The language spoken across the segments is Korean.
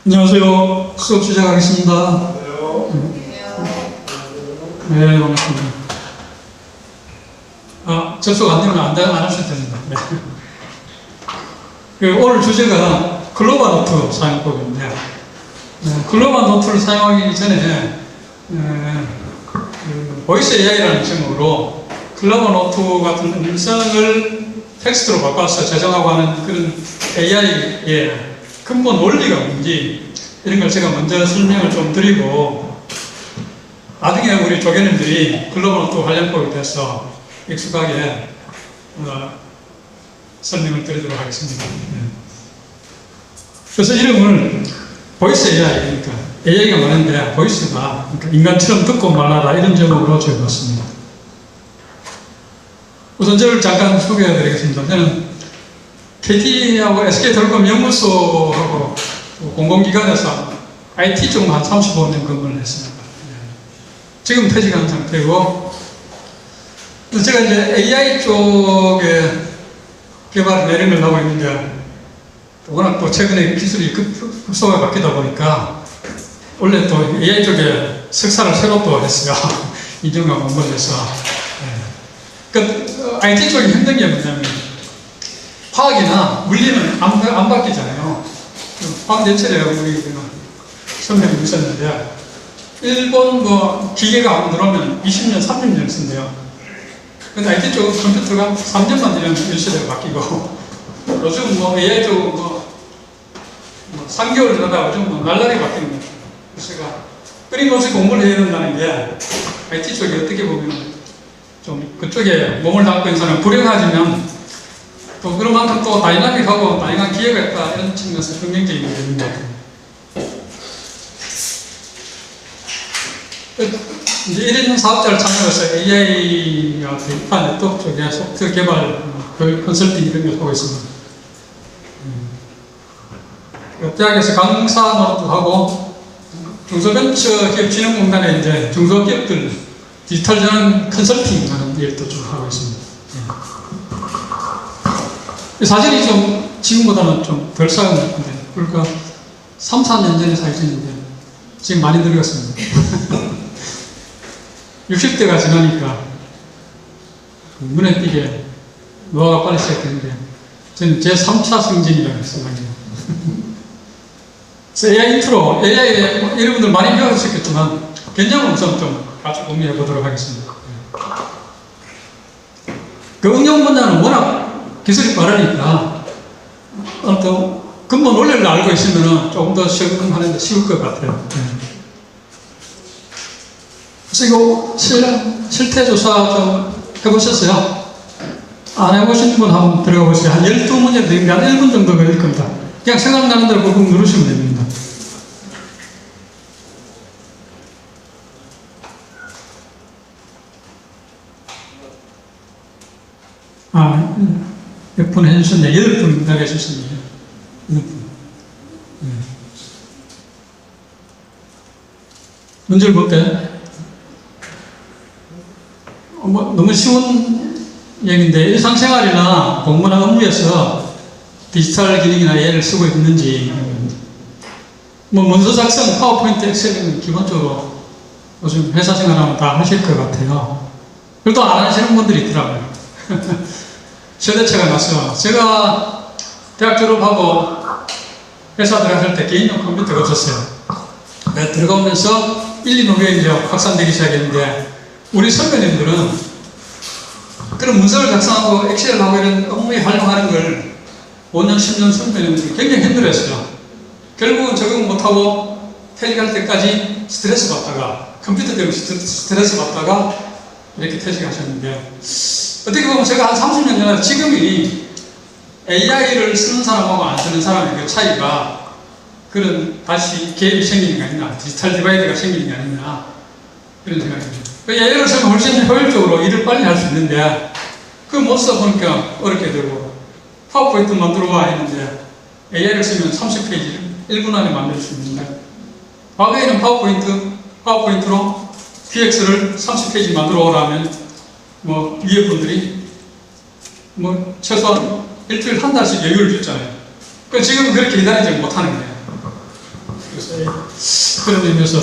안녕하세요. 수업 시작하겠습니다. 네, 반갑습니다. 접속 안 되면 안 하셔도 됩니다. 네. 오늘 주제가 글로벌 노트 사용법입니다. 글로벌 노트를 사용하기 전에 보이스 AI라는 제목으로 글로벌 노트 같은 음성을 텍스트로 바꿔서 저장하고 하는 그런 AI의 근본 원리가 뭔지 이런 걸 제가 먼저 설명을 좀 드리고 나중에 우리 조교님들이 글로벌 노트 활용법에 대해서 익숙하게 설명을 드리도록 하겠습니다. 그래서 이름을 보이스 AI, 그러니까 AI가 많은데 보이스가 그러니까 인간처럼 듣고 말하라 이런 제목으로 적었습니다. 우선 저를 잠깐 소개해 드리겠습니다. 저는 KT하고 SK텔레콤 연구소하고 공공기관에서 IT 쪽 한 35년 근무를 했습니다. 지금 퇴직한 상태고, 제가 이제 AI 쪽에 개발 내ring을 하고 있는데, 워낙 또 최근에 기술이 급속하게 바뀌다 보니까, 원래 또 AI 쪽에 석사를 새로 또 했어요. 이중학 공부를 해서. 그러니까 IT 쪽이 힘든 게 뭐냐면, 화학이나 물리는 안 바뀌잖아요. 화학 연체를 우리 선배님 있었는데, 일본 기계가 안 들어오면 20년, 30년 쓴대요. 근데 IT 쪽 컴퓨터가 3년만 되면 일시대로 바뀌고, 요즘 AI 쪽은 3개월 들어가다 요즘 날라리 바뀌는 거죠. 그래서 제가 끊임없이 공부를 해야 된다는 게, IT 쪽이 어떻게 보면 좀 그쪽에 몸을 담고 있는 사람은 불행하지만, 또 그런 만큼 또 다이나믹하고 다양한 기회가 있다 이런 측면에서 긍정적인 게 있는 것 같아요. 이제 1인 사업자를 창업해서 AI와 데이터 네트워크 쪽에 소프트웨어 개발, 교육 컨설팅 이런 걸 하고 있습니다. 대학에서 강사 노릇도 하고 중소벤처기업진흥공단에 이제 중소기업들 디지털 전환 컨설팅 하는 일도 좀 하고 있습니다. 사진이 좀 지금보다는 좀 덜 쌓은 것 같은데, 그러니까 3, 4년 전에 사진인데 지금 많이 늙었습니다. 60대가 지나니까 눈에 띄게 노화가 빨리 시작되는데, 저는 제 3차 승진이라고 생각해요. AI 인트로, AI 여러분들 많이 배우셨겠지만 개념 우선 좀 같이 공유해 보도록 하겠습니다. 그 응용 분야는 워낙 기술이 빠르니까 어떤 근본 원리를 알고 있으면 조금 더 적응하는데 쉬울 것 같아요. 그래서 이거 실태조사 좀 해보셨어요? 안 해보신 분 한번 들어가 보세요. 한 12문제 되는데 한 1분 정도 걸릴 겁니다. 그냥 생각나는 대로 꾹꾹 누르시면 됩니다. 몇 분 해주셨네. 8분 나가주셨네요. 8분. 문제를 볼까요? 너무 쉬운 얘기인데, 일상생활이나 공부나 업무에서 디지털 기능이나 AI를 쓰고 있는지, 문서 작성, 파워포인트, 엑셀은 기본적으로 요즘 회사 생활하면 다 하실 것 같아요. 그래도 안 하시는 분들이 있더라고요. 세대차가 났어요. 제가 대학 졸업하고 회사 들어갔을 때 개인용 컴퓨터가 없었어요. 들어가면서 1, 2, 5개월 이제 확산되기 시작했는데, 우리 선배님들은 그런 문서를 작성하고 엑셀을 하고 이런 업무에 활용하는 걸 5년, 10년 선배님들이 굉장히 힘들어했어요. 결국은 적응 못하고 퇴직할 때까지 스트레스 받다가, 컴퓨터 때문에 스트레스 받다가 이렇게 퇴직하셨는데, 어떻게 보면 제가 한 30년 전에 지금이 AI를 쓰는 사람하고 안 쓰는 사람의 그 차이가 그런 다시 갭이 생기는 게 아니냐, 디지털 디바이드가 생기는 게 아니냐, 그런 생각이 듭니다. AI를 쓰면 훨씬 효율적으로 일을 빨리 할 수 있는데, 그거 못 써보니까 어렵게 되고, 파워포인트 만들어 와 했는데, AI를 쓰면 30페이지 1분 안에 만들 수 있는데, 과거에는 파워포인트로 PX를 30페이지 만들어 오라면, 위에 분들이, 최소한 일주일 한 달씩 여유를 줬잖아요. 지금은 그렇게 기다리지 못하는 거예요. 있어요. 그런 의미에서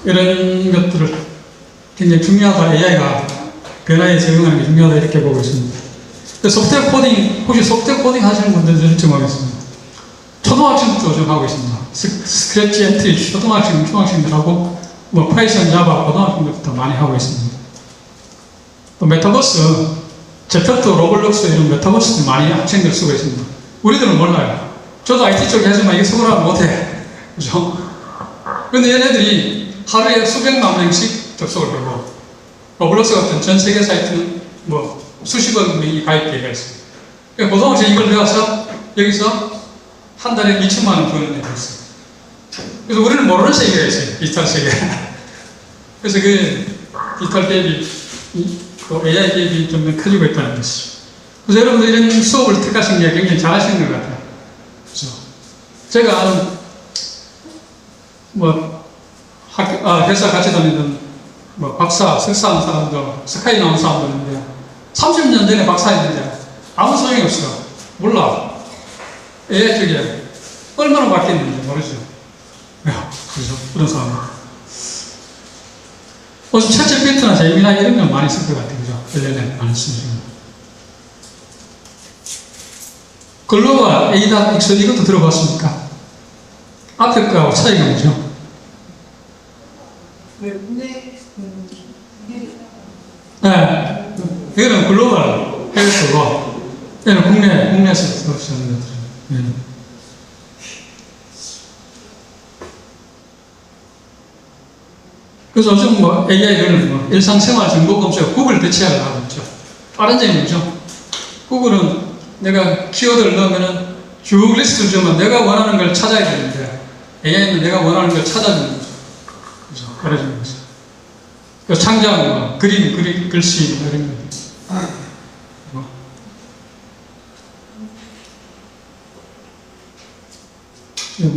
이런 것들을 굉장히 중요하다. AI가 변화에 적응하는 게 중요하다 이렇게 보고 있습니다. 소프트웨어 코딩, 혹시 소프트웨어 코딩 하시는 분들은 좀 하겠습니다. 초등학생도 좀 하고 있습니다. 스크래치 엔트리 초등학생, 중학생들하고 뭐 파이썬, 자바 고등학생들부터 많이 하고 있습니다. 또 메타버스, 제페토, 로블록스 이런 메타버스도 많이 학생들 쓰고 있습니다. 우리들은 몰라요. 저도 IT 쪽에 하지만 이게 서울하면 못해. 그죠? 근데 얘네들이 하루에 수백만 명씩 접속을 하고, 로블록스 같은 전 세계 사이트는 뭐 수십억 명이 가입되어 있습니다. 그러니까 고등학생 이걸 배워서 여기서 한 달에 2천만 원 버는 애가 있어요. 그래서 우리는 모르는 세계가 있어요. 디지털 세계. 그래서 그 디지털 갭이, 그 AI 갭이 좀 커지고 있다는 것이죠. 그래서 여러분들 이런 수업을 택하신 게 굉장히 잘하시는 것 같아요. 그렇죠? 제가 아는 뭐 회사 같이 다니던 뭐 박사, 석사하는 사람도 스카이 나온 사람도 있는데 30년 전에 박사했는데 아무 소용이 없어. 몰라. AI 쪽에 얼마나 바뀌었는지 모르죠. 그죠? 그런 사람들. 요즘 챗GPT나 제미나 이런 건 많이 쓸 것 같아요. 그죠? LLM 많이 쓰죠. 글로벌 A.X 이것도 들어봤습니까? 앞에 거하고 차이가 뭐죠? 네. 이거는 글로벌 해외서고, 얘는 국내에서 쓰는 것들이에요. 네. 그래서 요즘 뭐 AI를 뭐 일상생활 정보 검색 구글 대체하려고 하고 있죠. 빠른 점이 뭐죠? 구글은 내가 키워드를 넣으면은 쭉 리스트를 주면 내가 원하는 걸 찾아야 되는데 AI는 내가 원하는 걸 찾아주는 거죠. 그죠? 알아주는 거죠. 그 창작, 뭐, 그림, 글씨, 이런 거.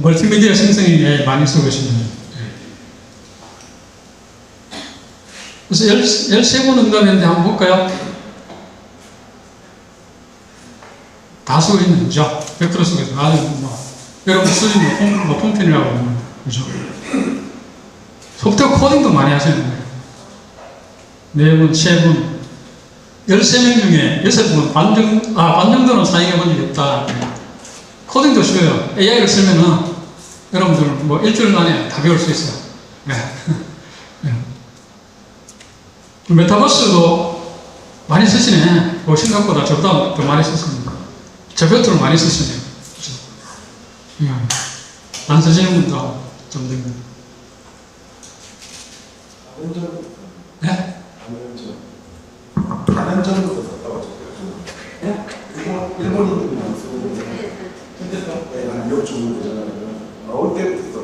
멀티미디어 생성에 많이 쓰고 있습니다. 그래서 13번 응답했는데 한번 볼까요? 다 쓰고 있는 거죠. 100% 쓰고 있어요. 아주 뭐, 여러분 수준이 높은 편이라고 합니다. 그죠? 소프트웨어 코딩도 많이 하시는 거예요. 4분, 3분. 13명 중에 6분은 반 정도는 사용해 본 적이 없다. 코딩도 쉬워요. AI를 쓰면은 여러분들 뭐 일주일 만에 다 배울 수 있어요. 네. 네. 메타버스도 많이 쓰시네. 뭐 생각보다 저보다 더 많이 쓰십니다. 제페토를 많이 쓰시네요. 그렇죠? 안 쓰시는 분도 좀 됩니다. 네? 다른 점도 썼다고 하셨어요. 일본인들이 많이 쓰고 한 요즘 나올 때부터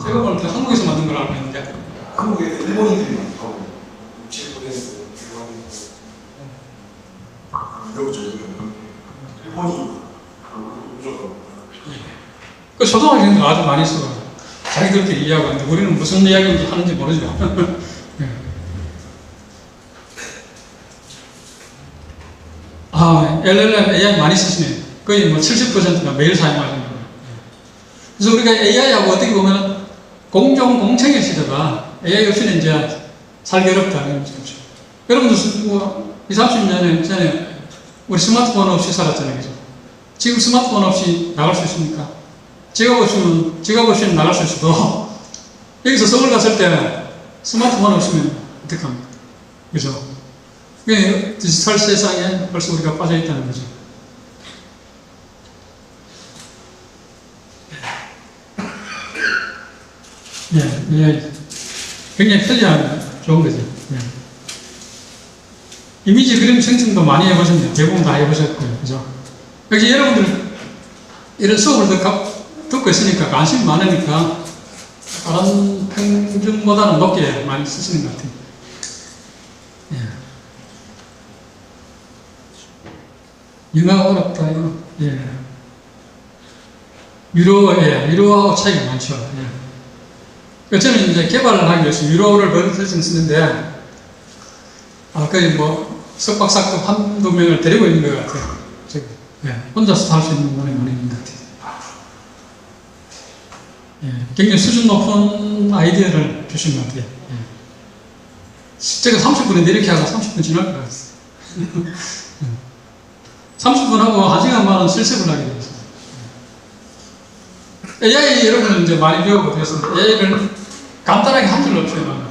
제가 볼 때 한국에서 만든 걸 알고 있는데 한국에서 일본인들이 많이 하고 7%에서 요즘 일본이 무조건 그 초등학생들 아주 많이 써요. 자기들끼리 이야기하는데 우리는 무슨 이야기인지 하는지 모르죠. LLM, AI 많이 쓰시네요. 거의 뭐 70%가 매일 사용하시는 거예요. 그래서 우리가 AI하고 어떻게 보면 공정공청의 시대가 AI 없이는 이제 살기 어렵다는 거죠. 여러분들 뭐 20, 30년 전에 우리 스마트폰 없이 살았잖아요. 그죠? 지금 스마트폰 없이 나갈 수 있습니까? 지갑 없이는 나갈 수 있어도 여기서 서울 갔을 때 스마트폰 없으면 어떡합니까? 그죠? 디지털 세상에 벌써 우리가 빠져 있다는 거죠. 예, 굉장히 편리한 좋은 거죠. 예. 이미지 그림 생성도 많이 해보셨네요. 대부분 다 해보셨고요. 그죠? 역시 여러분들 이런 수업을 듣고 있으니까 관심이 많으니까 다른 평균보다는 높게 많이 쓰시는 것 같아요. 예. 영어가 어렵다, 예. 유로하고 차이가 많죠. 예. 저는 이제 개발을 하기 위해서 유로를 버릇을 쓰는데, 거의 뭐, 석박사급 한두 명을 데리고 있는 것 같아요. 예. 혼자서 할 수 있는 분이 많이 있는 것 같아요. 예, 굉장히 수준 높은 아이디어를 주신 것 같아요. 예. 제가 30분인데 이렇게 하고 30분 지날 것 같았어요. 30분 하고 1시간 반은 실습을 하게 되었어요. AI 여러분은 이제 많이 배우고 되었습니다. AI를 간단하게 한 줄로 표현하면,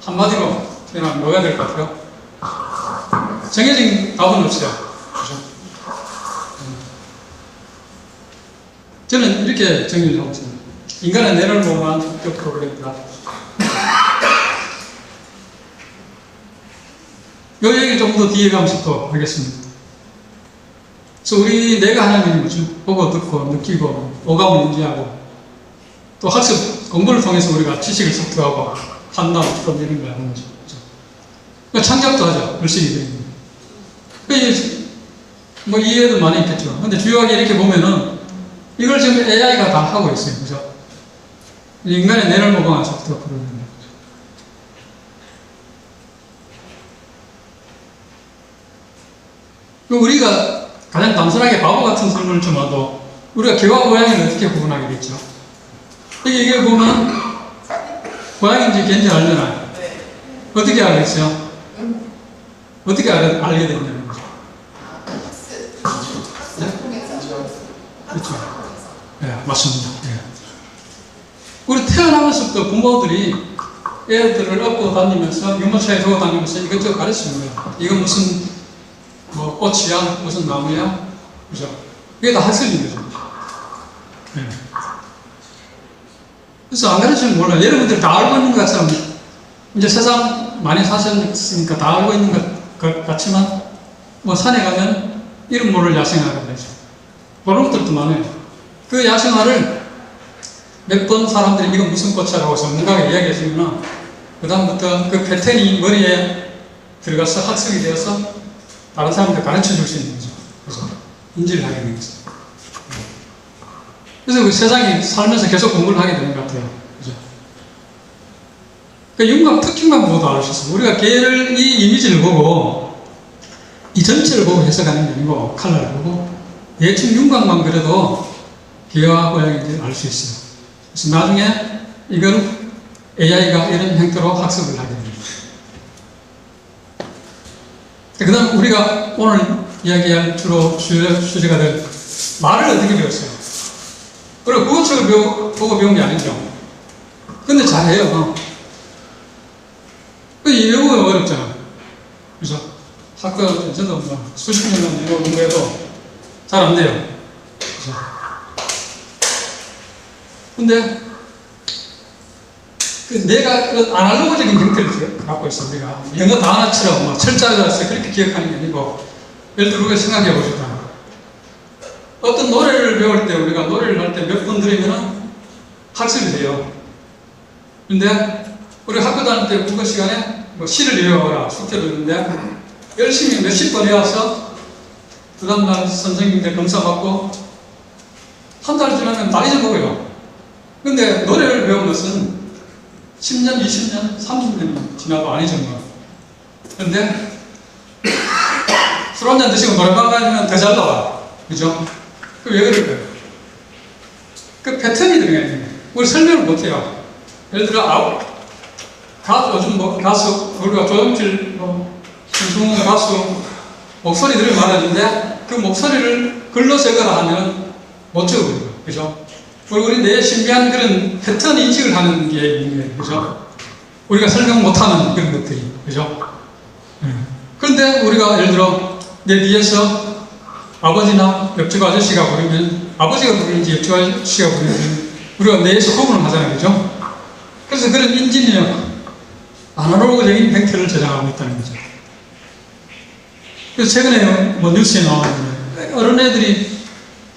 한마디로 표현하면 뭐가 될 것 같아요? 정해진 답은 없어요. 그죠? 저는 이렇게 정리를 하고 있습니다. 인간의 뇌를 모험한 학교 프로그램이다. 이 얘기 좀 더 뒤에 가면서 또 하겠습니다. 그래서 우리 뇌가 하는 일이 뭐죠? 보고 듣고 느끼고 오감을 인지하고 또 학습 공부를 통해서 우리가 지식을 습득하고 판단, 풀어내는 걸 하는 거죠. 그러니까 창작도 하죠. 글쓰기 되는 뭐 이해도 많이 있겠죠. 근데 주요하게 이렇게 보면은 이걸 지금 AI가 다 하고 있어요. 그죠? 인간의 뇌를 모방한 소프트웨어 프로그램입니다. 우리가 가장 단순하게 바보 같은 설문을 좀 와도 우리가 개와 고양이를 어떻게 구분하게 됐죠? 이게 보면 고양이인지 개인지 알려나요? 어떻게 알겠어요? 어떻게 알게 됐냐는 거죠. 네? 그렇죠. 네, 맞습니다. 네. 우리 태어나면서부터 부모들이 애들을 업고 다니면서 유모차에 두고 다니면서 이것저것 가르치는 거예요. 이건 무슨 뭐 꽃이야, 무슨 나무야, 그죠? 이게 다 학습인 거죠. 네. 그래서 안 가르치면 몰라요. 여러분들 다 알고 있는 것 같지만 이제 세상 많이 사셨으니까 다 알고 있는 것 같지만 뭐 산에 가면 이름 모를 야생화가 되죠. 그런 것들도 많아요. 그 야생화를 몇 번 사람들이 이건 무슨 꽃이라고 전문가가 이야기해주면 그 다음부터 그 패턴이 머리에 들어가서 학습이 되어서 다른 사람들 가르쳐 줄 수 있는 거죠. 그래서 인지를 하게 되는 거죠. 그래서 그 세상이 살면서 계속 공부를 하게 되는 것 같아요. 그죠? 그 윤곽 특징만 보고도 알 수 있어요. 우리가 개를 이 이미지를 보고 이 전체를 보고 해석하는 게 아니고 칼라를 보고 대충 윤곽만 그려도 개와 고양이인지 알 수 있어요. 그래서 나중에 이건 AI가 이런 형태로 학습을 하게 됩니다. 그 다음 우리가 오늘 이야기할 주로 주제가 될 말을 어떻게 배웠어요? 그리고 국어책을 보고 배운 게 아니죠. 근데 잘해요. 이 외우기가 어렵잖아. 그죠? 학교, 저도 뭐 수십 년간 영어 공부해도 잘 안 돼요. 그죠? 근데 그 내가 그 아날로그적인 형태를 갖고 있어. 우리가 영어 단어처럼 뭐 철자라서 그렇게 기억하는 게 아니고, 예를 들어 우리가 생각해 보시다. 어떤 노래를 배울 때 우리가 노래를 할 때 몇 번 들으면 학습이 돼요. 근데 우리 학교 다닐 때 국어 시간에 뭐 시를 외워라 숙제를 했는데 열심히 몇십 번 외워서 그 다음날 선생님들 검사 받고 한 달 지나면 다 잊어먹어요. 근데 노래를 배운 것은 10년, 20년, 30년 지나도 안 잊어먹어요. 근데 술 한잔 드시고 노래방 가면 더 잘 나와. 그죠? 그 왜 그럴까요? 그 패턴이 들어가 있는 거예요. 우리 설명을 못해요. 예를 들어, 요즘 뭐 가수, 우리가 조용필, 김승훈 가수 목소리 들으면 말하는데 그 목소리를 글로 적어라 하면 못 적어버려요. 그죠? 우리 뇌에 신비한 그런 패턴 인식을 하는 게 있는 거예요. 그죠? 우리가 설명 못하는 그런 것들이. 그죠? 그런데 우리가 예를 들어 내 뒤에서 아버지나 옆집 아저씨가 부르면 아버지가 부르는지 옆집 아저씨가 부르는지 우리가 뇌에서 구분을 하잖아요. 그죠? 그래서 그런 인지력, 아날로그적인 형태를 저장하고 있다는 거죠. 그래서 최근에 뭐 뉴스에 나왔는데 어린애들이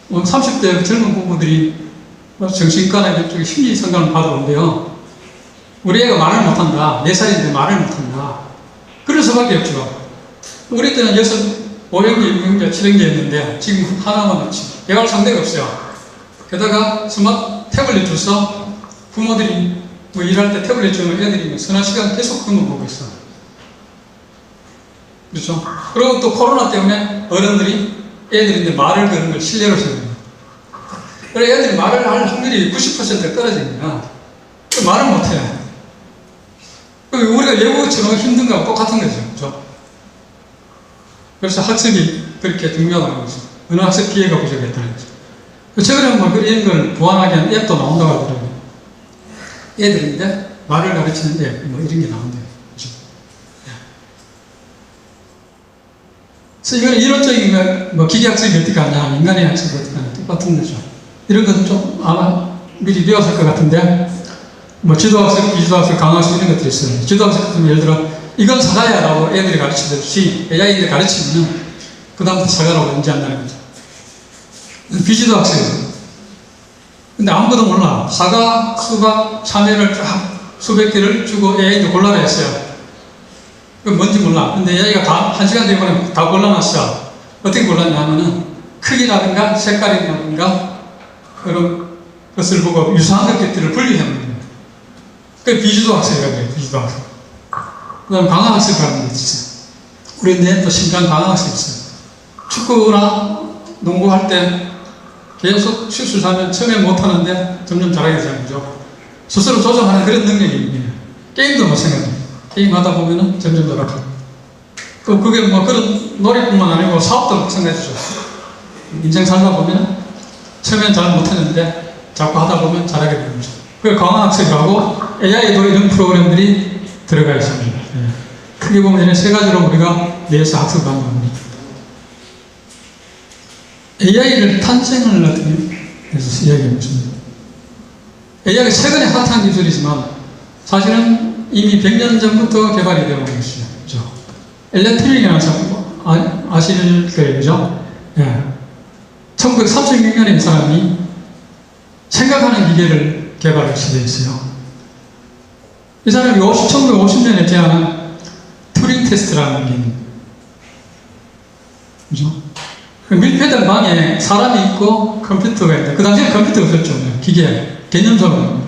30대 젊은 부부들이 정신과나 이쪽에 심리 상담을 받아온대요. 우리 애가 말을 못한다. 4살인데 말을 못한다. 그럴 수밖에 없죠. 우리 때는 5형제, 6형제, 7형제였는데 지금 하나만 대화할 상대가 없어요. 게다가 스마트 태블릿 줘서 부모들이 뭐 일할 때 태블릿 주면 애들이 서너 시간 계속 그것만 보고 있어. 그렇죠? 그리고 또 코로나 때문에 어른들이 애들인데 말을 거는 걸 실례로 생각해요. 그래 애들이 말을 할 확률이 90% 떨어지니까 말을 못해. 우리가 외국어처럼 힘든 거하고 똑같은 거죠. 그렇죠? 그래서 학습이 그렇게 중요하다는 거죠. 어느 학습 기회가 부족했다는 거죠. 최근에 뭐 이런 걸 보완하기 위한 앱도 나온다고 하더라고요. 애들인데 말을 가르치는 앱, 뭐 이런 게 나온대요. 그렇죠? 그래서 이거는 이론적인 뭐 기계학습이 어떻게 하냐, 인간의 학습이 어떻게 하냐, 똑같은 거죠. 이런 것은 좀 아마 미리 배웠을 것 같은데, 뭐 지도학습, 비지도학습, 강화학습 이런 것들이 있어요. 지도학습 같은 예를 들어, 이건 사과야 라고 애들이 가르치듯이 AI들이 가르치면은, 그다음부터 사과라고 인지한다는 거죠. 비지도학습이에요. 근데 아무것도 몰라. 사과, 수박, 참외를 쫙 수백 개를 주고 AI도 골라라 했어요. 그 뭔지 몰라. 근데 AI가 다, 한 시간 뒤에 보면 다 골라놨어. 어떻게 골랐냐 하면은, 크기라든가 색깔이라든가 그런 것을 보고 유사한 것들을 분리하는 거예요. 그게 비주도학습이라고 해요. 비주도학습. 그 다음 강화학습이라는 게 있어요. 우리 내또 심장 강화학습이 있어요. 축구나 농구할 때 계속 슛을 하면 처음에 못하는데 점점 잘하게 되는 거죠. 스스로 조정하는 그런 능력이 있네요. 게임도 마찬가지예요. 게임하다 보면은 점점 잘하고. 또 그게 뭐 그런 놀이뿐만 아니고 사업도 마찬가지죠. 인생 살다 보면 처음엔 잘 못했는데 자꾸 하다 보면 잘하게 되는 거죠. 그 강화학습이라고 AI에도 이런 프로그램들이 들어가 있습니다. 예. 크게 보면 세 가지로 우리가 뇌에서 학습하는 겁니다. AI를 탄생을 어떻게 해서 이야기해 보십니다. AI가 최근에 핫한 기술이지만 사실은 이미 100년 전부터 개발이 되어 온 것이죠. 그렇죠? 앨런 튜링이라는 사람 아실 거예요. 그죠? 예. 1936년에 이 사람이 생각하는 기계를 개발을 시도했어요. 이 사람이 1950년에 제안한 튜링 테스트라는 게 있는 거죠. 그 밀폐된 방에 사람이 있고 컴퓨터가 있다. 그 당시에 컴퓨터가 없었죠. 기계, 개념적으로.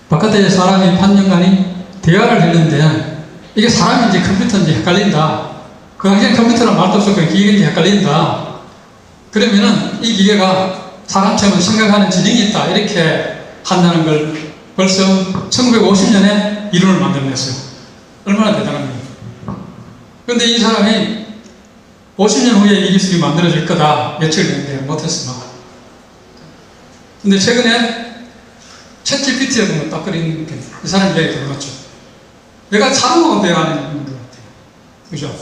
바깥에 사람이 판정관이 대화를 했는데 이게 사람인지 컴퓨터인지 헷갈린다. 그 당시에 컴퓨터란 말도 없었고 기계인지 헷갈린다. 그러면은 이 기계가 사람처럼 생각하는 지능이 있다. 이렇게 한다는 걸 벌써 1950년에 이론을 만들어냈어요. 얼마나 대단합니까? 그런데 이 사람이 50년 후에 이 기술이 만들어질 거다 예측을 했는데 못했어. 근데 최근에 챗 GPT에 보면 딱 그런 게 이 사람 이야기 들어봤죠. 내가 사람하고 대화하는 것 같아요. 그죠?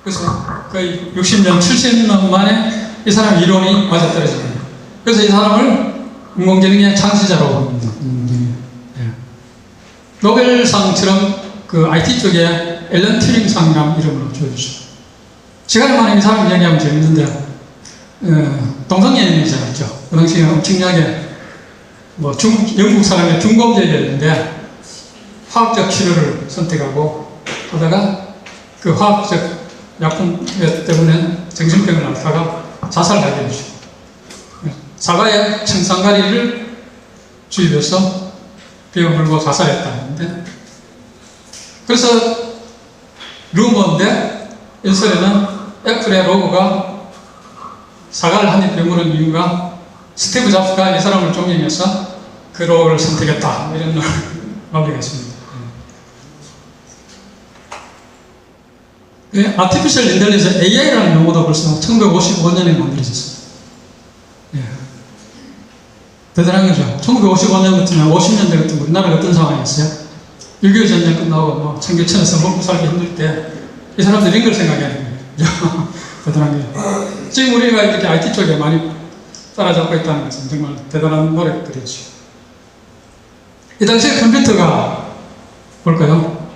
그래서 거의 60년, 70년 만에 이 사람 이론이 맞아떨어집니다. 그래서 이 사람을 인공지능의 창시자라고 합니다. 예. 노벨상처럼 그 IT 쪽에 앨런 튜링상이라는 이름으로 줘주죠. 시간이 많으면 이 사람 이야기하면 재밌는데, 동성애인이잖아요. 그 당시에 엄청나게 뭐 영국 사람의 중범죄였는데 화학적 치료를 선택하고 하다가 그 화학적 약품 때문에 정신병을 앓다가 자살하게 되죠. 사과에 청산가리를 주입해서 병을 물고 자살했다는데, 그래서 루머인데 일설에는 애플의 로고가 사과를 한 입 베무는 이유가 스티브 잡스가 이 사람을 존경해서 그 로고를 선택했다, 이런 논리가 있습니다. 아티피셜 인텔리전스 AI라는 용어도 벌써 1955년에 만들어졌어요. 예. 대단한 거죠. 1955년 같으면 50년대 같은 우리나라가 어떤 상황이었어요? 6.25 전쟁 끝나고 뭐 청계천에서 먹고 살기 힘들 때 이 사람들이 이런 걸 생각하는 거예요. 대단한 거죠. 지금 우리가 이렇게 IT 쪽에 많이 따라잡고 있다는 것은 정말 대단한 노력들이죠. 이 당시에 컴퓨터가 뭘까요?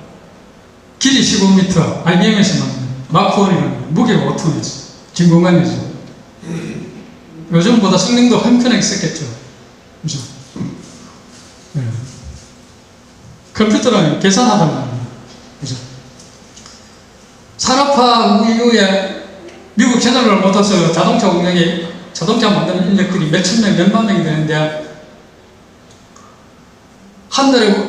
길이 15m, IBM에서 만든 마크1이라는 무게가 5톤이었어요. 진공관이죠. 요즘보다 성능도 한편하게 썼겠죠. 그죠? 네. 컴퓨터라는 계산하단 말이에요. 그죠? 산업화 이후에 미국 제너럴 모터스 자동차 공장에 자동차 만드는 인력들이 몇천 명, 몇만 명이 되는데 한 달에,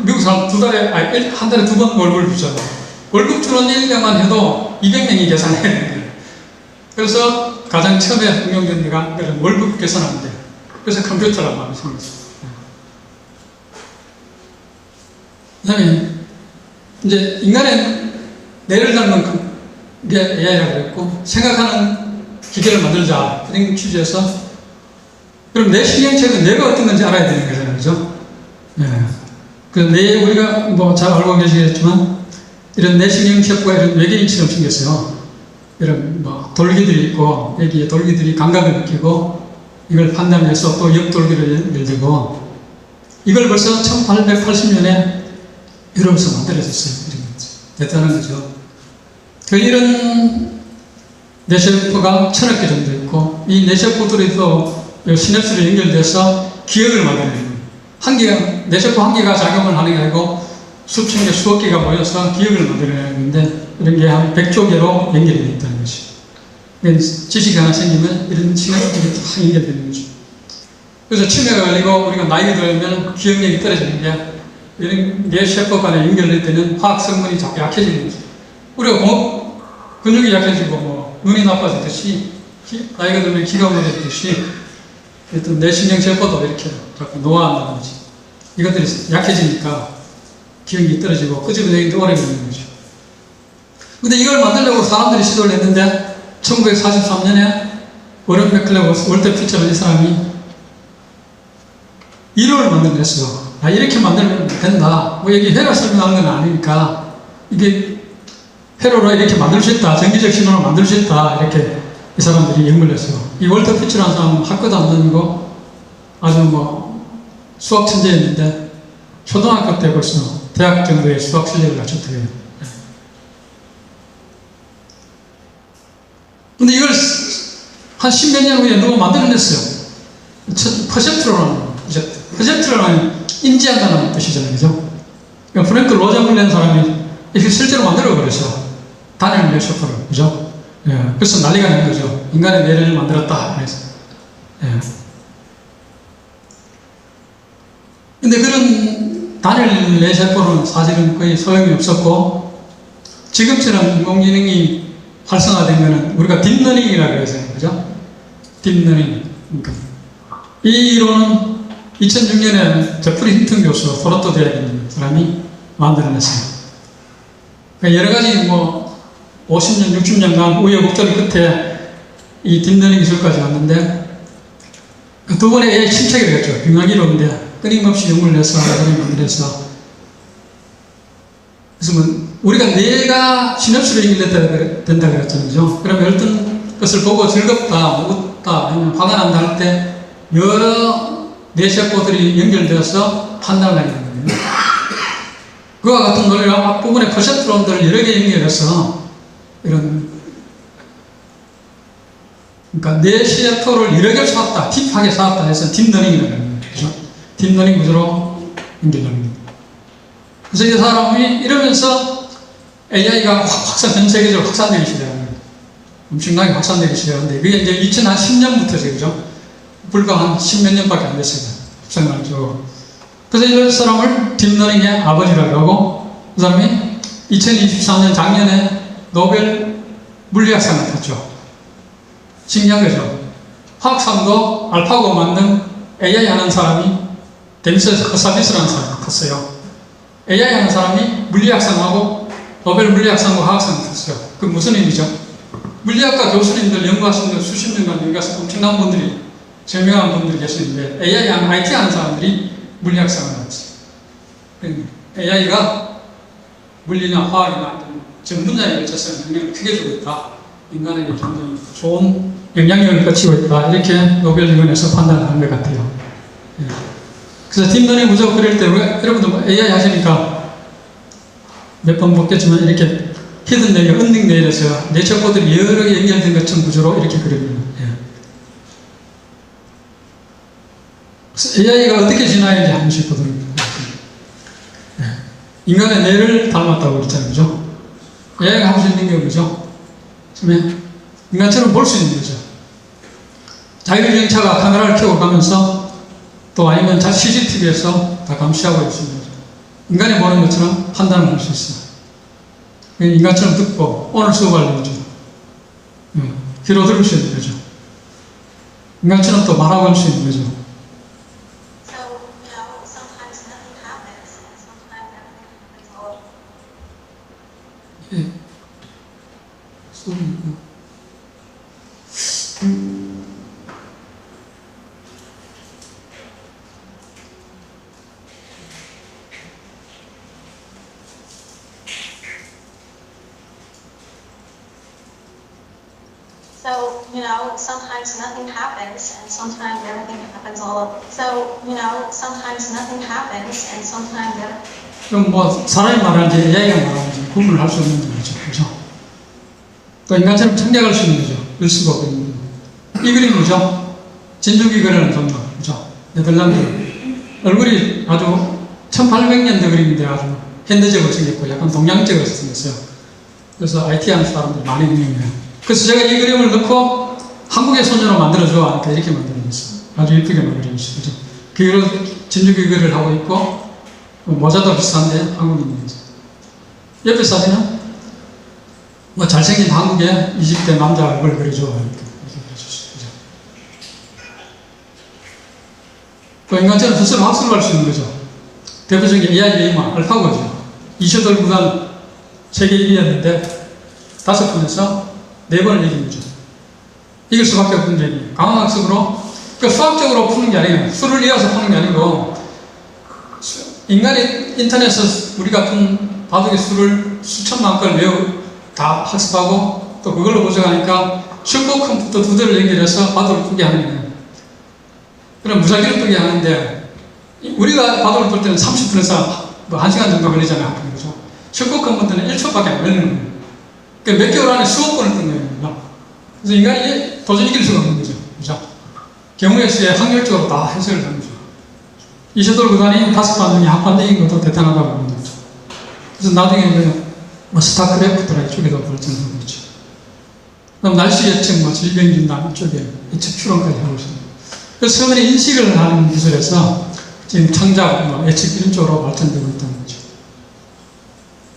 미국 사람 한 달에 2번 월급을 주잖아요. 월급 주는 인력만 해도 200명이 계산해야 돼요. 그래서 가장 처음에 응용된 데가 월급 계산하는데, 그래서 컴퓨터란 말이 생겼어요. 그 다음에 이제 인간의 뇌를 닮은 게 AI라고 그랬고, 생각하는 기계를 만들자 그런 취지에서, 그럼 뇌 신경체는 뇌가 어떤 건지 알아야 되는 거잖아요, 그죠? 예. 그 뇌, 우리가 뭐 잘 알고 계시겠지만 이런 뇌신경체부가 이런 외계인처럼 생겼어요. 이런 뭐 돌기들이 있고, 여기에 돌기들이 감각을 느끼고 이걸 판단해서 또 옆돌기를 열들고, 이걸 벌써 1880년에 유럽에서 만들어졌어요. 이런 거죠. 대단한 거죠. 그 이런 뇌세포가 1000억 개 정도 있고, 이 뇌세포들이 또 시냅스로 연결돼서 기억을 만드는 거예요. 한 개가, 뇌세포 한 개가 작용을 하는 게 아니고 수천 개, 수억 개가 모여서 기억을 만들어내는 건데, 이런 게 한 100조 개로 연결이 되어 있다는 것이. 지식이 하나 생기면 이런 시냅스들이 다 연결되는 거죠. 그래서 치매가 걸리고 우리가 나이가 들면 기억력이 떨어지는 게, 이런 뇌세포 간에 연결될 때는 화학 성분이 자꾸 약해지는 거죠. 우리가 근육이 약해지고 뭐 눈이 나빠지듯이, 나이가 들면 기가 막히듯이 어떤 뇌신경세포도 이렇게 자꾸 노화한다든지 이것들이 약해지니까 기억이 떨어지고 끄집어내기도 오래 걸리는 거죠. 근데 이걸 만들려고 사람들이 시도를 했는데 1943년에 워런 맥클레고 월터 피처라는 이 사람이 이론을 만들어냈어요. 아, 이렇게 만들면 된다. 뭐 여기 회로 설명하는 건 아니니까 이게 회로로 이렇게 만들 수 있다. 전기적 신호를 만들 수 있다. 이렇게 이 사람들이 연구를 했어요. 이 월터 피처라는 사람은 학교도 안 다니고 아주 뭐 수학 천재였는데 초등학교 때 벌써 대학 정도의 수학 실력을 갖췄대요. 근데 이걸 한 10몇 년 후에 누가 만들어냈어요. 퍼셉트로라는, 퍼셉트로라는 인지한다는 뜻이잖아요. 그죠? 그러니까 프랭크 로젠블레라는 사람이 이렇게 실제로 만들어버렸어요. 단일 뇌세포를. 그죠? 예. 그래서 난리가 난 거죠. 인간의 뇌를 만들었다. 그래서. 예. 근데 그런 단일 뇌세포는 사실은 거의 소용이 없었고, 지금처럼 인공지능이 활성화되면 우리가 딥러닝이라고 해서, 그죠? 딥러닝. 그러니까 이 이론은 2006년에 제프리 힌튼 교수, 토론토 대학에 있는 사람이 만들어냈어요. 그러니까 여러 가지 뭐 50년, 60년간 우여곡절 끝에 이 딥러닝 기술까지 왔는데, 그 두 번의 AI 침체가 되었죠. 빙하기로인데 끊임없이 연구를 해서 만들어서, 그래서 뭐 우리가 뇌가 시냅스로 연결된다 그랬잖아요. 그러면 어떤 것을 보고 즐겁다, 무겁다, 아니면 화가 난다 할 때 여러 뇌세포들이 연결되어서 판단을 하게 되는 거예요. 그와 같은 논리가 앞부분에 퍼셉트론들을 여러 개 연결해서 이런, 그러니까 뇌세포를 여러 개를 쌓았다, 딥하게 쌓았다 해서 딥러닝이라고 합니다. 그죠? 딥러닝 구조로 연결하는 겁니다. 그래서 이 사람이 이러면서 AI가 전 세계적으로 확산되기 시작합니다. 엄청나게 확산되기 시작하는데, 그게 이제 2010년부터죠. 그죠? 불과 한 10몇 년밖에 안 됐어요. 확산하죠. 그래서 이 사람을 딥러닝의 아버지라고 하고, 그 사람이 2023년 작년에 노벨 물리학상을 탔죠. 신기한 거죠. 화학상도 알파고 만든 AI 하는 사람이 데미스 커사비스라는 사람이 탔어요. AI 하는 사람이 물리학상하고 노벨 물리학상과 화학상을 탔어요. 그 무슨 의미죠? 물리학과 교수님들, 연구하신 분들, 수십 년간 여기 가서 엄청난 분들이, 유명한 분들이 계시는데, AI 하는, IT 하는 사람들이 물리학상을 탔어요. AI가 물리나 화학이나 전 분야에 걸쳐서 영향을 크게 주고 있다. 인간에게 굉장히 좋은 영향력을 끼치고 있다. 이렇게 노벨위원회에서 판단을 한 것 같아요. 예. 그래서 딥러닝 구조 그릴 때, 여러분들 뭐 AI 하시니까 몇 번 봤겠지만, 이렇게 히든 레이어, 언딩 레이어에서 뇌세포들이 여러 개 연결된 것처럼 구조로 이렇게 그립니다. 예. 그래서 AI가 어떻게 진화했는지 한 번씩 보도록 하겠습니다. 예. 인간의 뇌를 닮았다고 그랬잖아요. 그죠? AI가 할 수 있는 게 뭐죠? 인간처럼 볼 수 있는 거죠. 자율주행차가 카메라를 켜고 가면서, 또 아니면 CCTV에서 다 감시하고 있습니다. 인간이 보는 것처럼 판단을 할 수 있어요. 인간처럼 듣고 오늘 수업할 일이죠. 귀로 들을 수 있는 거죠. 인간처럼 또 말하고 할 수 있는 거죠. So, sometimes nothing happens, and sometimes everything happens all at once. 예. 소리. So, sometimes nothing happens, and sometimes everything happens all at once. So, sometimes nothing happens, and sometimes everything. 그럼 뭐 사람이 말하는지 AI가 말하는지 구분을 할 수 없는 거죠. 그죠? 또 인간처럼 청량할 수 있는 거죠. 을 수가 없는 거죠. 이 그림 뭐죠? 진주기거라는 종류. 그죠? 네덜란드. 얼굴이 아주 1800년대 그림인데 아주 현대적으로 생겼고 약간 동양적으로 생겼어요. 그래서 IT 하는 사람들이 많이 유명해요. 그래서 제가 이 그림을 넣고 한국의 소녀로 만들어줘 하니까 이렇게 만들어줬어요. 아주 예쁘게 만들어줬어요. 그죠? 그리고 진주기거를 하고 있고 모자도 비슷한데 한국인이죠. 옆에 사진은 뭐 잘생긴 한국의 20대 남자 얼굴 그려줘 이렇게 그려줬어요. 또 인간처럼 스스로 학습을 할 수 있는 거죠. 대표적인 AI 게임은 알파고죠. 이셔돌 구단 세계 1위였는데 5번에서 4번을 이긴 거죠. 이길 수밖에 없는 점이 강한 학습으로 그 수학적으로 푸는 게 아니에요. 수를 이어서 푸는 게 아니고 인간이 인터넷에서 우리 같은 바둑의 수를 수천만 걸 외우 다 학습하고 또 그걸로 보정하니까 슈퍼컴퓨터 2대를 연결해서 바둑을 풀게 하는 거예요. 그럼 무작위로 풀게 하는데 우리가 바둑을 풀 때는 30분에서 뭐 1시간 정도 걸리잖아요. 그렇죠? 슈퍼컴퓨터는 1초밖에 안 걸리는 거예요. 그러니까 몇 개월 안에 수억 번을 뜬 거예요. 그래서 인간이 도저히 이길 수가 없는 거죠. 그렇죠? 경우의 수에 확률적으로 다 해석을 하는 거죠. 이셔돌 구단이 5판 중에 한 판 이긴 것도 대단하다고 보는 거죠. 그래서 나중에 뭐 스타크래프트라 이쪽에도 발전하고 있죠. 그다음 날씨 예측, 뭐 질병 진단 이쪽에 예측 추론까지 하고 있습니다. 그래서 처음에 인식을 하는 기술에서 지금 창작, 뭐 예측 이런 쪽으로 발전되고 있다는 거죠.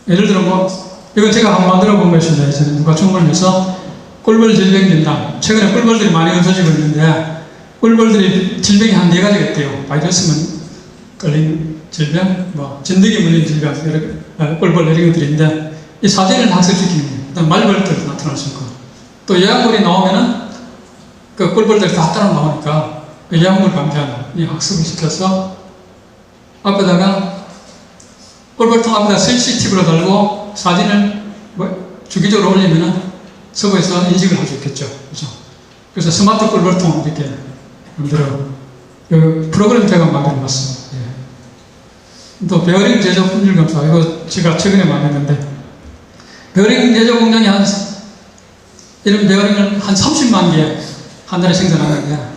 예를 들어 뭐 이건 제가 한번 만들어 본 것입니다. 예전에 누가 주문해서 꿀벌 질병 진단. 최근에 꿀벌들이 많이 없어지고 있는데 꿀벌들이 질병이 한 4가지가 있대요. 바이러스만 걸린 질병, 뭐 진드기 물린 질병, 꿀벌 이런 것들인데 이 사진을 학습시키는 거예요. 그다음 말벌들도 나타날 수 있고 또 예약물이 나오면은 그 꿀벌들이 다 따라 나오니까 그 예약물 감지하는 이 학습을 시켜서 앞에다가 꿀벌통 앞에다 CCTV로 달고 사진을 뭐 주기적으로 올리면은 서버에서 인식을 할 수 있겠죠. 그죠? 그래서 스마트 꿀벌통 이렇게 만들어 그 프로그램 제가 만들어 봤습니다. 예. 또 베어링 제조 품질 검사 이거 제가 최근에 만들었는데 베어링 제조 공장이 이런 베어링을 한 30만 개 한 달에 생산하는데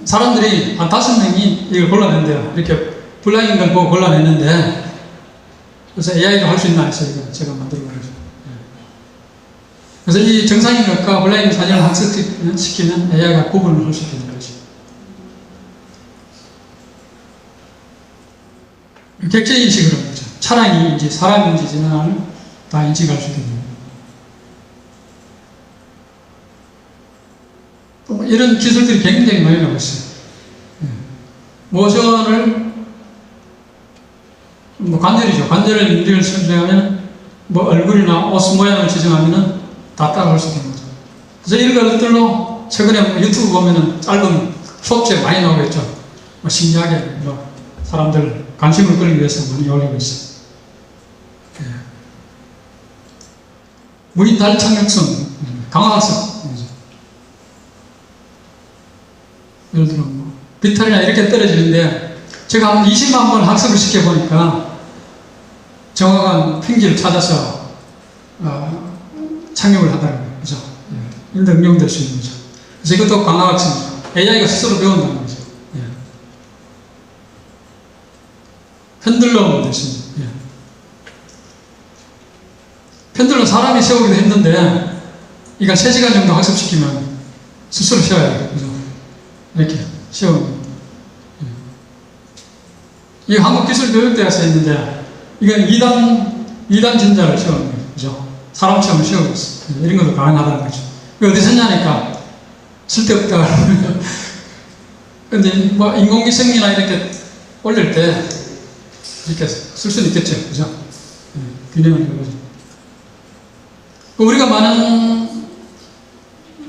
사람들이 한 5명이 이걸 골라낸대요. 이렇게 블라인드 걸 보고 골라냈는데 그래서 AI로 할 수 있나 해서 이거 제가 만들어 버렸어요. 그래서 이 정상인 것과 블라인드 사진을 학습시키면 AI가 구분을 할 수 있게 되는 거죠. 객체 인식을 하는 거죠. 차량인지 사람인지 진화를 다 인식할 수 있게 됩니다. 또 이런 기술들이 굉장히 많이 나오고 있어요. 모션을 뭐 관절이죠. 관절의 문제를 설정하면 뭐 얼굴이나 옷 모양을 지정하면은 다 따라할 수 있는 거죠. 그래서 이런 것들로 최근에 뭐 유튜브 보면은 짧은 쇼츠에 많이 나오겠죠. 뭐 신기하게 뭐 사람들 관심을 끌기 위해서 많이 올리고 있어요. 예. 무인달 착륙성, 강화학습. 예를 들어 뭐 비탈이나 이렇게 떨어지는데 제가 한 20만 번 학습을 시켜보니까 정확한 핑지를 찾아서 착륙을 하다는 거죠. 그죠? 예. 이런 데 응용될 수 있는 거죠. 그래서 이것도 강화학습이죠. AI가 스스로 배운다는 거죠. 예. 편들러 오면 됐습니다. 예. 편들러 사람이 세우기도 힘든데 이걸 3시간 정도 학습시키면 스스로 세워야 돼요. 그죠? 이렇게 세우는 거예요. 이 한국기술교육대에서 있는데 이건 2단 진자를 세우는 거예요. 그죠? 사람 체험을 세우고 있어요. 이런 것도 가능하다는 거죠. 이거 어디서 했냐니까 쓸데없다. 근데 뭐 인공위성이나 이렇게 올릴 때 이렇게 쓸 수는 있겠죠. 그죠? 균형을 이루어서. 우리가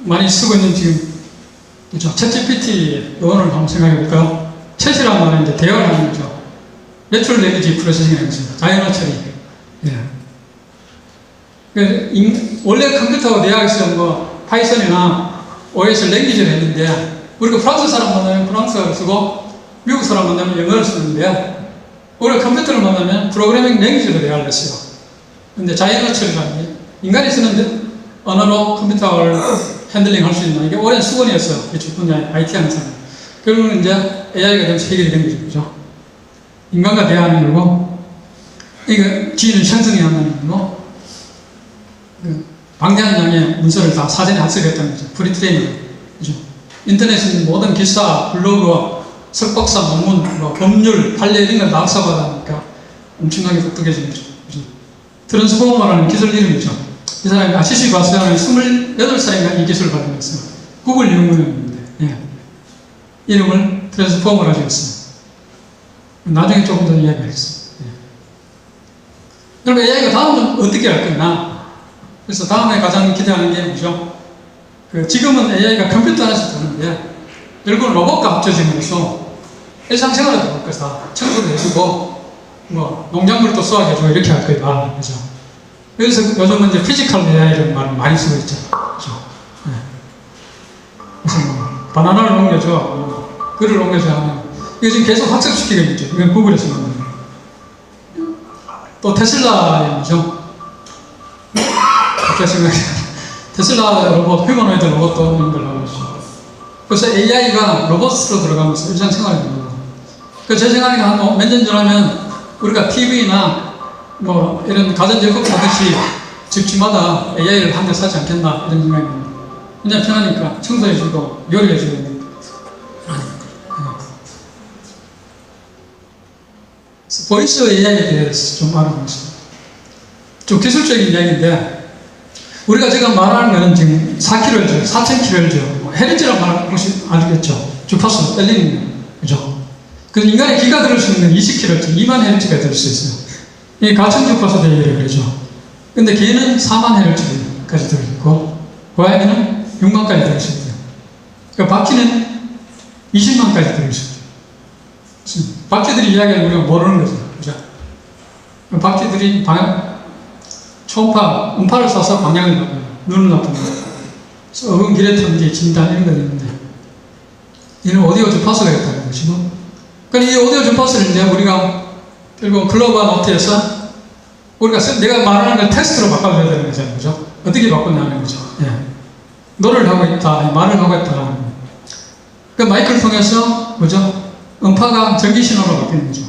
많이 쓰고 있는 지금, 그죠? 챗GPT 언어를 한번 생각해 볼까요? 챗이란 말은 이제 대화를 하는 거죠. 내추럴 랭귀지 프로세싱이라는 거죠. 자연어 처리. 예. 원래 컴퓨터하고 대화에서 뭐, 파이썬이나 OS 랭귀지를 했는데, 우리가 프랑스 사람 만나면 프랑스어를 쓰고, 미국 사람 만나면 영어를 쓰는데, 우리가 컴퓨터를 만나면 프로그래밍 랭귀지로 대화를 했어요. 근데 자연어 처리라는 게, 인간이 쓰는 언어로 컴퓨터를 핸들링 할 수 있는, 이게 오랜 수건이었어요. 이쪽 분야에 IT 하는 사람. 결국은 이제 AI가 되면서 해결이 된 거죠. 그죠? 인간과 대화하는 거고, 이거 지인을 형성해야 하는 거고, 방대한 양의 문서를 다 사전에 학습했다는 거죠. 프리트레이닝. 그죠? 인터넷에 있는 모든 기사, 블로그, 석박사 논문, 뭐 법률, 판례 이런 걸 다 학습하다니까 엄청나게 똑똑해진 거죠. 그죠? 트랜스포머라는 기술 이름이죠. 이 사람이 아시시 바스라는 28살인가 이 기술을 발명했어요. 구글 연구원인데, 예. 이름을 트랜스포머라 지었어요. 나중에 조금 더 이야기하겠습니다. 예. 그럼 AI가 다음은 어떻게 할 거냐? 그래서 다음에 가장 기대하는 게 뭐죠? 지금은 AI가 컴퓨터 안에서 도는데, 결국은 로봇과 합쳐짐으로써 일상생활에 들어갈 거다. 청소도 해주고, 뭐, 농작물도 수확해주고, 이렇게 할 거다. 그죠? 그래서 요즘은 이제 피지컬 AI라는 말을 많이 쓰고 있죠. 그죠? 네. 그래서 뭐, 바나나를 옮겨줘, 뭐, 글을 옮겨줘 하면, 이거 지금 계속 학습시키고 있죠. 이건 구글에서 만든 거예요. 또 테슬라의 뭐죠? 그렇게 생각해요. 테슬라 로봇, 휴머노이드 로봇도 있는 걸 하고 있죠. 그래서 AI가 로봇으로 들어가면서 일상생활에 들어가고. 제 생각에는 한 몇 년 전하면 우리가 TV나 뭐 이런 가전제품 사듯이 집집마다 AI를 한 대 사지 않겠나 이런 생각이 듭니다. 그냥 편하니까 청소해주고 요리해주고. 보이스 AI에 대해서 좀 알아보겠습니다. 좀 기술적인 이야기인데, 우리가 지금 말하는 거는 지금 4kHz, 4000kHz, 헤르츠라고 말하는 것이 알겠죠? 주파수, 떨리는 거. 그죠? 그래서 인간의 귀가 들을 수 있는 건 20kHz, 2만 헤르츠가 들을 수 있어요. 이게 가청 주파수 대기를 그러죠. 근데 개는 4만 헤르츠까지 들을 수 있고, 고양이는 6만까지 들을 수 있대요. 그러니까 바퀴는 20만까지 들을 수 있어요. 바퀴들이 이야기하는 우리가 모르는 거죠. 그죠? 바퀴들이 초음파, 음파를 쏴서 방향을 바꿔요. 눈을 나쁘는 거. 어근 길에 턴지, 진단 이런 거 있는데, 얘는 오디오 주파수가 있다는 것이고, 그러니까 이 오디오 주파수를 이제 우리가 결국 글로벌 노트에서 우리가 내가 말하는 걸 텍스트로 바꿔줘야 되는 거잖아요. 그죠? 어떻게 바꾸냐는 거죠. 예. 노래를 하고 있다, 말을 하고 있다. 그 마이크를 통해서, 뭐죠? 음파가 전기신호로 바뀌는 거죠.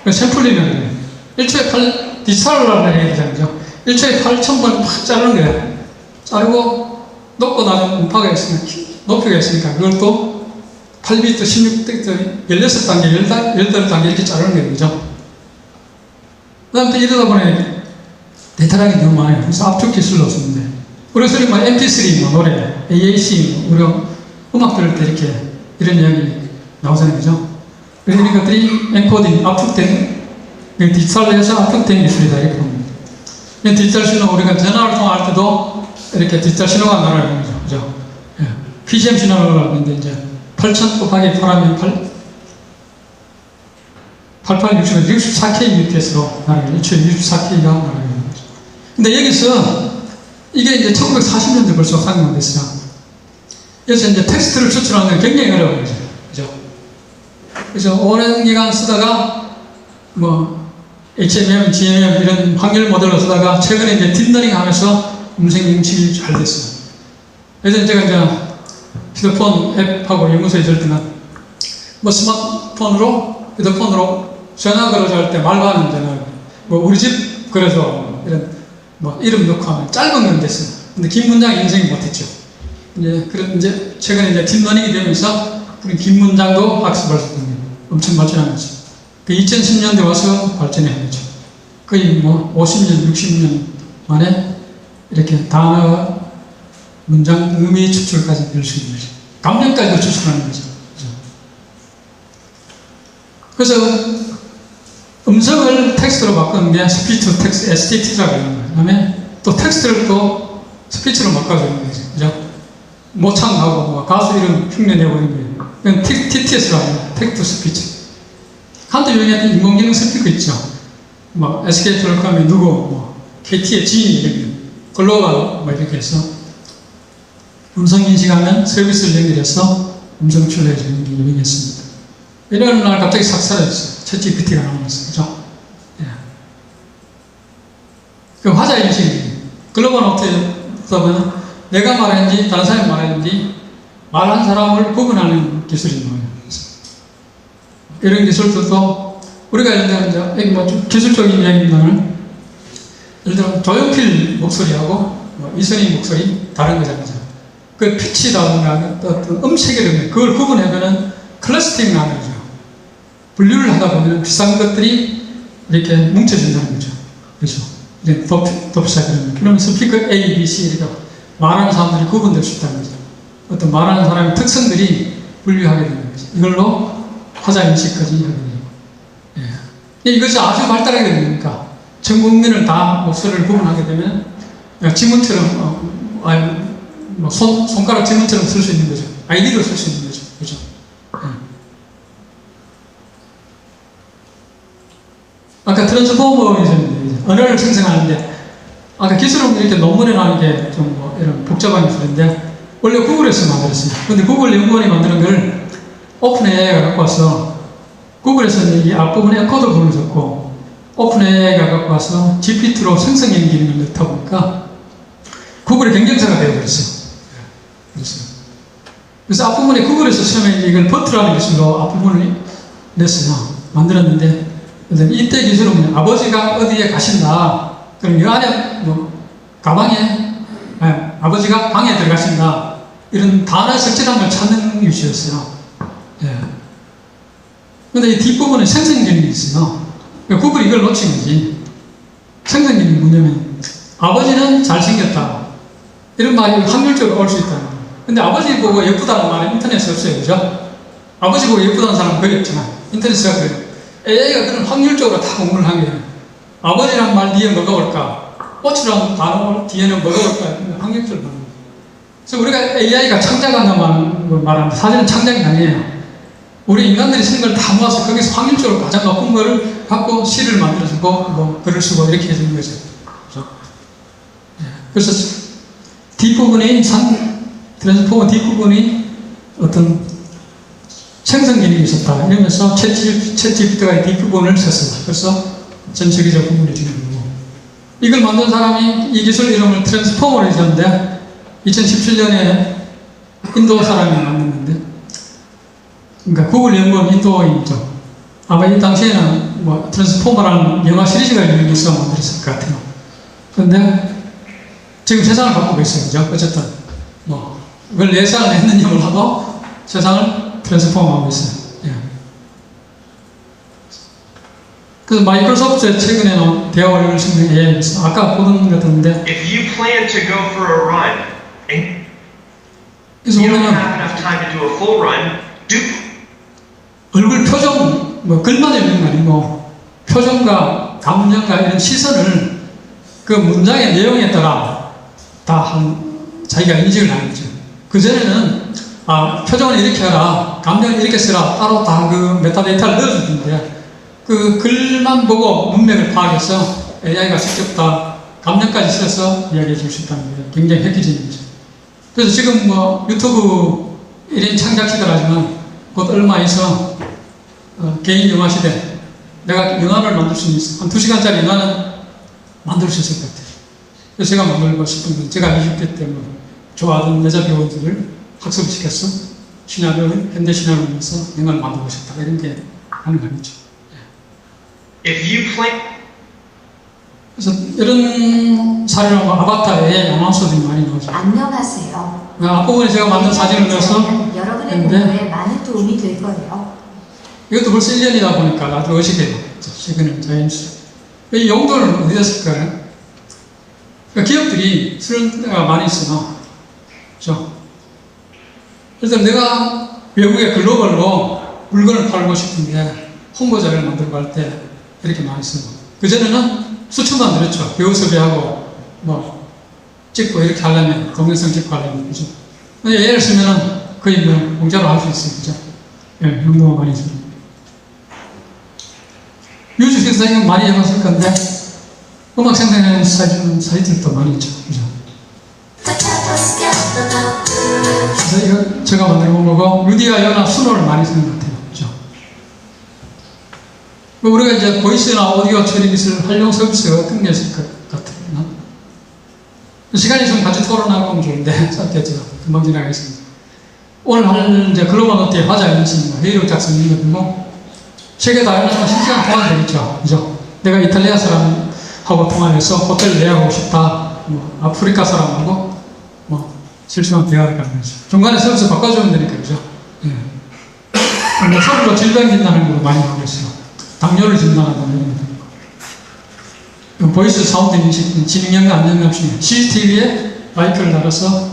그 샘플링을 해요. 1초에 8, 디지털을 해야 되잖아요. 1초에 8,000번 팍 자르는 거예요. 자르고, 높고 낮은 음파가 있으니까, 높이가 있으니까, 그걸 또 8비트, 16비트, 16단계, 18단계 이렇게 자르는 거예요. 그죠? 그 다음에 또 이러다 보니 데이터량이 너무 많아요. 그래서 압축 기술로 쓰는데. 우리가 소리 뭐 MP3, 뭐 노래, AAC, 우리가 음악 들을 때 이렇게 이런 이야기 나오잖아요. 그죠? 그래서 이런 것들이 엔코딩, 압축된, 디지털에서 압축된 기술이다. 이렇게 봅니다. 디지털 신호, 우리가 전화를 통화할 때도 이렇게 디지털 신호가 나가는 거죠. 그죠? 예. PGM 신호를 하는데 이제 8000 곱하기 8하면 8860, 64kbps로 나가는 거죠. 64k가 나가는 거죠. 근데 여기서 이게 이제 1940년대 벌써 상용됐어요. 그래서 이제 텍스트를 추출하는 건 굉장히 어려운 거죠. 그죠? 그래서 오랜 기간 쓰다가 뭐 HMM, GMM 이런 확률 모델로 쓰다가 최근에 이제 딥러닝 하면서 음성 인식이 잘 됐어요. 그래서 제가 이제 휴대폰 앱하고 연구소에 있을 때는 뭐 스마트폰으로, 휴대폰으로 전화 걸어서 할 때 말하는 전화, 뭐 우리 집 그래서 이런 뭐 이름 넣고 하면 짧은 건 됐어요. 근데 긴 문장 인식이 못했죠. 이제 그런 이제 최근에 이제 딥러닝이 되면서 우리 긴 문장도 학습할 수 있는 엄청 발전한 거죠. 그 2010년대 와서 발전한 거죠. 거의 뭐 50년, 60년 만에 이렇게 단어 문장 의미 추출까지 될 수 있는 거죠. 감정까지도 추출하는 거죠. 그래서 음성을 텍스트로 바꾸는 게 스피치 투 텍스트, STT라고 하는 거예요. 그 다음에 또 텍스트를 또 스피치로 바꿔주는 거죠. 그죠? 모창하고 뭐 가수 이름 흉내내고 이런 거예요. 그건 TTS라고 해요. 텍스트 투 스피치. 한때 유행했던 인공지능 스피커 있죠. 뭐 SK텔레콤의 누구, 뭐 KT의 지인 이런 거. 글로벌 뭐 이렇게 해서 음성 인식하면 서비스를 연결해서 음성 출력해주는 게 유행했습니다. 이런 날 갑자기 싹 사라졌어요. 챗 GPT가 나오면서. 그죠? 예. 그 화자 인식이 글로벌 어떻게 보면 내가 말했는지 다른 사람이 말했는지 말한 사람을 구분하는 기술인 거예요. 이런 기술들도 우리가 예를 들어 뭐 기술적인 이야기는 예를 들어 조용필 목소리하고 뭐 이선희 목소리 다른 거잖아요. 그 피치다거나 어떤 음체계를 그걸 구분하면은 클러스팅을 하는 거죠. 분류를 하다 보면 비싼 것들이 이렇게 뭉쳐진다는 거죠. 그렇죠? 이제 덥시작하는 그러면 스피커 A, B, C 이렇게 말하는 사람들이 구분될 수 있다는 거죠. 어떤 말하는 사람의 특성들이 분류하게 되는 거죠. 이걸로 화자 인식까지 하게 돼요. 예. 이것이 아주 발달하게 되니까 전 국민을 다 목소리를 구분하게 되면 지문처럼 뭐 손가락 지문처럼 쓸 수 있는 거죠. 아이디로 쓸 수 있는 거죠. 그죠? 예. 아까 트랜스포머이즘인데 언어를 생성하는데 아까 기술은 이렇게 논문에 나오는 게 좀 뭐 이런 복잡한 기술인데 원래 구글에서 만들었어요. 근데 구글 연구원이 만드는 걸 오픈 AI가 갖고 와서 구글에서는 이 앞부분에 엔코더 부분을 적고 오픈 AI가 갖고 와서 GPT로 생성형 기능을 넣다 보니까 구글의 경쟁사가 되어버렸어요. 그래서 앞부분에 구글에서 처음에 이걸 버트라는 기술로 앞부분을 냈어요. 만들었는데 이때 기술은 뭐냐, 아버지가 어디에 가신다. 그럼 이 안에 뭐 가방에 아버지가 방에 들어가신다. 이런 단어 적절한 걸 찾는 위치였어요. 예. 근데 이 뒷부분에 생성 기능이 있어요. 그러니까 구글이 이걸 놓친 거지. 생성 기능이 뭐냐면 아버지는 잘생겼다. 이런 말이 확률적으로 올 수 있다는 거예요. 근데 아버지 보고 예쁘다는 말은 인터넷에 없어요. 그죠? 아버지 보고 예쁘다는 사람은 거의 없잖아. 인터넷에 그래요. AI가 그런 확률적으로 다 공부를 한 거예요. 아버지란 말 뒤에 뭐가 올까? 꽃이란 단어 뒤에는 뭐가 올까? 확률적으로 하는 거예요. 그래서 우리가 AI가 창작한다는 말하는데 사실은 창작이 아니에요. 우리 인간들이 쓴 걸 다 모아서 거기서 확률적으로 가장 높은 거를 갖고 시를 만들어주고 뭐 글을 쓰고 이렇게 해주는 거죠. 그래서 뒷부분이 트랜스포머 뒷부분이 어떤 생성 기능이 있었다. 이러면서 챗GPT가 뒷부분을 썼어요. 그래서 전 세계적 부분을 주는 거고. 이걸 만든 사람이 이 기술 이름을 트랜스포머로 했는데 2017년에 인도 사람이 만든 건데 그러니까 구글 연구원 인도인이죠. 아마 이 당시에는 뭐 트랜스포머라는 영화 시리즈가 유명해서 만들었을 것 같아요. 그런데 지금 세상을 바꾸고 있어요. 그죠? 어쨌든 뭐 그걸 예상을 했는지 몰라도 세상을 트랜스포머하고 있어요. 예. 그래서 마이크로소프트 최근에 나온 대화를 신경 AI에서 아까 보던 것 같은데 If you plan to go for a run and 그래서 you don't 보면은 have enough time to do a full run, do 얼굴 표정, 뭐 글만 읽는 거 아니고 표정과 감정과 이런 시선을 그 문장의 내용에 따라 다 자기가 인식을 하는 거죠. 그전에는 표정을 이렇게 하라, 감정을 이렇게 쓰라 따로 다 그 메타데이터를 넣어주는데 그 글만 보고 문맥을 파악해서 AI가 직접 다 감정까지 써서 이야기해 줄 수 있다는 게 굉장히 획기적인 거죠. 그래서 지금 뭐 유튜브 1인 창작 시대라지만 곧 얼마 있어 개인 영화 시대 내가 영화를 만들 수 있어. 한 2시간짜리 영화는 만들 수 있을 것 같아요. 그래서 제가 만들고 싶은 건 제가 20대 때 뭐 좋아하던 여자 배우들을 학습시켜서 시나리오를 현대 시나리오를 하면서 영화를 만들고 싶다. 이런 게 가능하겠죠. if you plan 그래서 이런 사례로 아바타에 아나운서들이 많이 나오죠. 안녕하세요. 앞부분에 제가 만든 사진을 넣어서 여러분의 했는데 공부에 많은 도움이 될 거예요. 이것도 벌써 1년이다 보니까 아주 어색해요. 최근에 자연스럽게. 이 용도는 어디다 쓸까요? 그러니까 기업들이 쓰는 데가 많이 있어요. 그죠? 그래서 내가 외국에 글로벌로 물건을 팔고 싶은데 홍보자를 만들고 할 때 이렇게 많이 쓰고, 그전에는 수천만 들었죠. 배우 섭외하고 뭐 찍고 이렇게 하려면, 동영상 찍고 하려면, 그죠? 예를 쓰면은 거의 뭐 공짜로 할 수 있어요. 그죠? 예, 용도가 많이 있어요. 뮤직에서 많이 해봤을 건데, 음악 생산하는 사이트도 많이 있죠. 그죠? 그래서 이거 제가 만들어 본 거고, 루디와 연합 순호를 많이 쓰는 것 같아요. 그죠? 우리가 이제 보이스나 오디오 처리 기술 활용 서비스가 어떤 게 있을 것 같아요? 시간이 좀 같이 토론하고 하면 좋은데, 짧게 제가 금방 지나가겠습니다. 오늘 할 이제 글로벌 노트의 화자 연습입니다. 회의록 작성이거든요. 세계 다양한 실시간 통화가 되겠죠. 그죠? 내가 이탈리아 사람하고 통화해서 호텔 예약하고 싶다. 뭐, 아프리카 사람하고 뭐, 실시간 대화를 하는 거죠. 중간에 서비스 바꿔주면 되니까, 그죠? 예. 뭐, 서로 질병 진단하는 거 많이 하고 있어요. 당뇨를 진단한다는 이런 거. 보이스 사운드 인식, 지능형과 안정감 중에 CCTV에 마이크를 달아서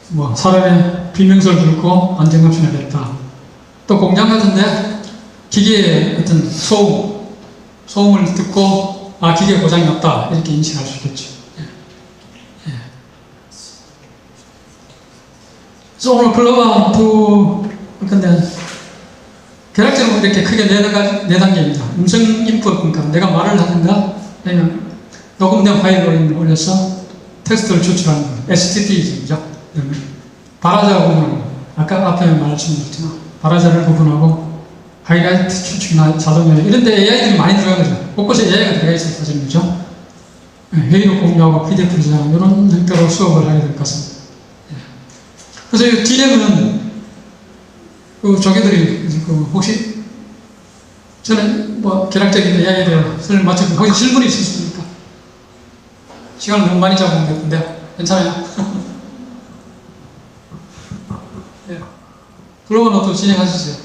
뭐 사람의 비명소를 듣고 안정감 중에됐다. 또 공장 같은데 기계의 어떤 소음을 듣고 기계 고장이 났다 이렇게 인식할 수 있겠죠. 예. 그래서 오늘 글로벌 근데 계략적으로 이렇게 크게 네 단계입니다. 음성 인풋, 그러니까 내가 말을 하든가 아니면 녹음된 파일을 올려서 텍스트를 추출하는 거. STT죠. 발화자 구분, 아까 앞에 말씀드렸지만 발화자를 구분하고 하이라이트 추출이나 자동화 이런 데 AI들이 많이 들어간 거죠. 곳곳에 AI가 들어가 있어서 사실은 거죠. 회의록 공유하고 PDF를 제작하는 이런 형태로 수업을 하게 될 것 같습니다. 그래서 이 DM은 그 조개들이 혹시 저는 뭐 계략적인 AI에 대해서 맞춰서 거기 질문이 있을 수 있습니까? 시간을 너무 많이 잡은 것 같은데 괜찮아요? 예. 글로벌 노트 진행하시죠.